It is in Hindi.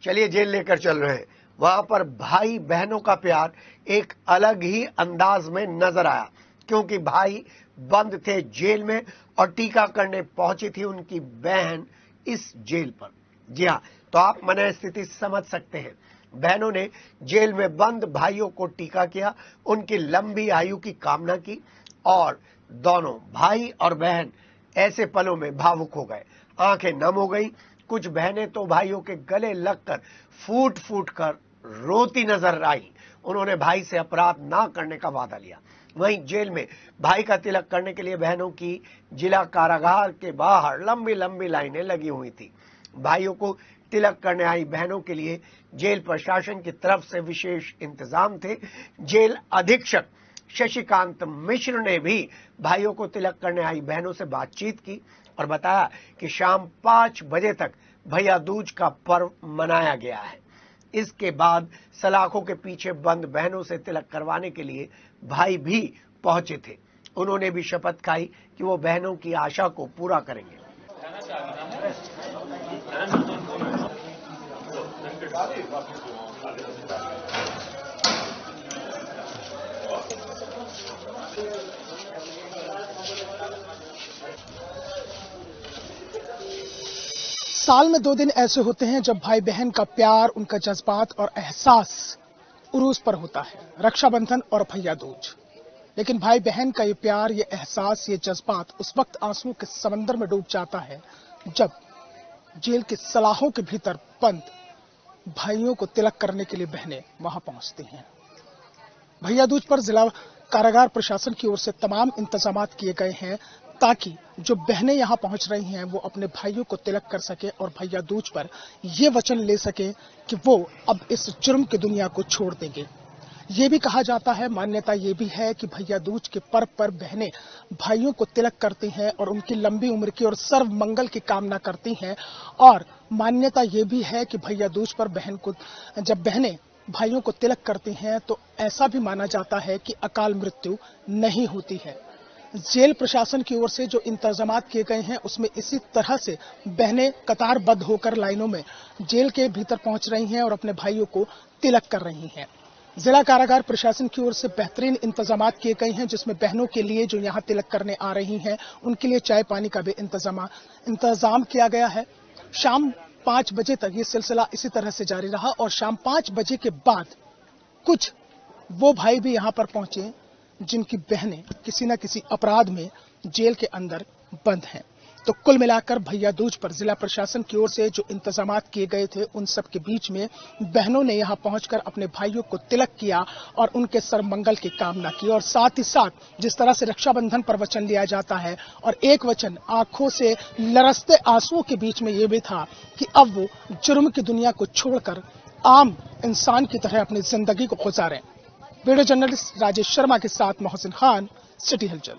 चलिए जेल लेकर चल रहे हैं। वहां पर भाई बहनों का प्यार एक अलग ही अंदाज में नजर आया, क्योंकि भाई बंद थे जेल में और टीका करने पहुंची थी उनकी बहन इस जेल पर। जी हाँ, तो आप मन स्थिति समझ सकते हैं। बहनों ने जेल में बंद भाइयों को टीका किया, उनकी लंबी आयु की कामना की और दोनों भाई और बहन ऐसे पलों में भावुक हो गए, आंखें नम हो गई। कुछ बहनें तो भाइयों के गले लगकर फूट फूट कर रोती नजर आई। उन्होंने भाई से अपराध ना करने का वादा लिया। वहीं जेल में भाई का तिलक करने के लिए बहनों की जिला कारागार के बाहर लंबी लंबी लाइनें लगी हुई थी। भाइयों को तिलक करने आई बहनों के लिए जेल प्रशासन की तरफ से विशेष इंतजाम थे। जेल अधीक्षक शशिकांत मिश्र ने भी भाइयों को तिलक करने आई बहनों से बातचीत की और बताया कि शाम 5 बजे तक भैया दूज का पर्व मनाया गया है। इसके बाद सलाखों के पीछे बंद बहनों से तिलक करवाने के लिए भाई भी पहुंचे थे। उन्होंने भी शपथ खाई कि वो बहनों की आशा को पूरा करेंगे। साल में 2 दिन ऐसे होते हैं जब भाई बहन का प्यार, उनका जज्बात और एहसास उरूज पर होता है, रक्षाबंधन और भैया दूज। लेकिन भाई बहन का ये प्यार, ये एहसास, ये जज्बात उस वक्त आंसुओं के समंदर में डूब जाता है जब जेल के सलाखों के भीतर बंद भाइयों को तिलक करने के लिए बहनें वहां पहुंचती हैं। भैया दूज पर जिला कारागार प्रशासन की ओर से तमाम इंतजाम किए गए हैं ताकि जो बहनें यहां पहुंच रही हैं वो अपने भाइयों को तिलक कर सके और भैया दूज पर ये वचन ले सके कि वो अब इस जुर्म की दुनिया को छोड़ देंगे। ये भी कहा जाता है, मान्यता ये भी है कि भैया दूज के पर्व पर बहनें भाइयों को तिलक करती हैं और उनकी लंबी उम्र की और सर्व मंगल की कामना करती हैं। और मान्यता ये भी है कि भैया दूज पर जब बहनें भाइयों को तिलक करती हैं तो ऐसा भी माना जाता है कि अकाल मृत्यु नहीं होती है। जेल प्रशासन की ओर से जो इंतजाम किए गए हैं उसमें इसी तरह से बहनें कतारबद्ध होकर लाइनों में जेल के भीतर पहुंच रही हैं और अपने भाइयों को तिलक कर रही हैं। जिला कारागार प्रशासन की ओर से बेहतरीन इंतजाम किए गए हैं, जिसमें बहनों के लिए जो यहां तिलक करने आ रही हैं उनके लिए चाय पानी का भी इंतजाम किया गया है। शाम 5 बजे तक ये सिलसिला इसी तरह से जारी रहा और शाम 5 बजे के बाद कुछ वो भाई भी यहां पर पहुंचे जिनकी बहनें किसी न किसी अपराध में जेल के अंदर बंद हैं। तो कुल मिलाकर भैया दूज पर जिला प्रशासन की ओर से जो इंतजाम किए गए थे उन सब के बीच में बहनों ने यहां पहुंचकर अपने भाइयों को तिलक किया और उनके सर्वमंगल की कामना की। और साथ ही साथ जिस तरह से रक्षाबंधन पर वचन लिया जाता है और एक वचन आंखों से लरसते आंसुओं के बीच में ये भी था कि अब वो जुर्म की दुनिया को छोड़कर आम इंसान की तरह अपनी जिंदगी को गुजारें। वीडियो जर्नलिस्ट राजेश शर्मा के साथ मोहसिन खान, सिटी हलचल।